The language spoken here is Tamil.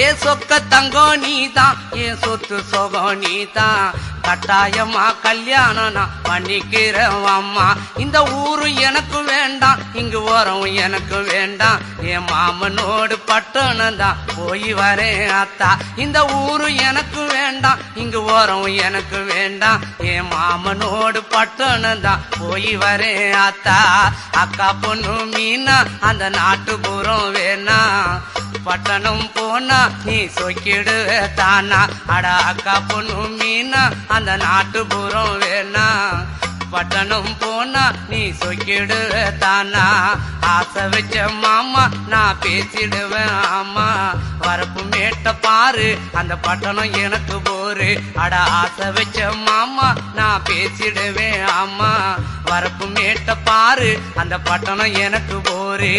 ஏ சொக்க தங்கம் நீதான், ஏ சொத்து சொகம் நீதான், கட்டாயமா கல்யாணம் நான் பண்ணிக்கிறேன் அம்மா. இந்த ஊரு எனக்கு வேண்டாம், இங்கு வரும் எனக்கு வேண்டாம், என் மாமனோடு பட்டணம் தான் போய் வரேன் அத்தா. இந்த ஊரு எனக்கு வேண்டாம், இங்கு வரும் எனக்கு வேண்டாம், என் மாமனோடு பட்டணம் தான் போய் வரேன் அத்தா. அக்கா பொண்ணு மீனா அந்த நாட்டுப்புறம் வேணா, பட்டணம் போனா நீ சொக்கிடுவே தானா. அட அக்கா பொண்ணு மீனா அந்த நாட்டுப்புறம் வேணா, பட்டணம் போனா நீ சொக்கிடுவே தானா. ஆசை வச்ச மாமா நான் பேசிடுவேன் ஆமா, வரப்பு மேட்ட பாரு அந்த பட்டணம் எனக்கு போரு. அட ஆசை வச்ச மாமா நான் பேசிடுவேன் ஆமா, வரப்பு மேட்ட பாரு அந்த பட்டணம் எனக்கு போரு.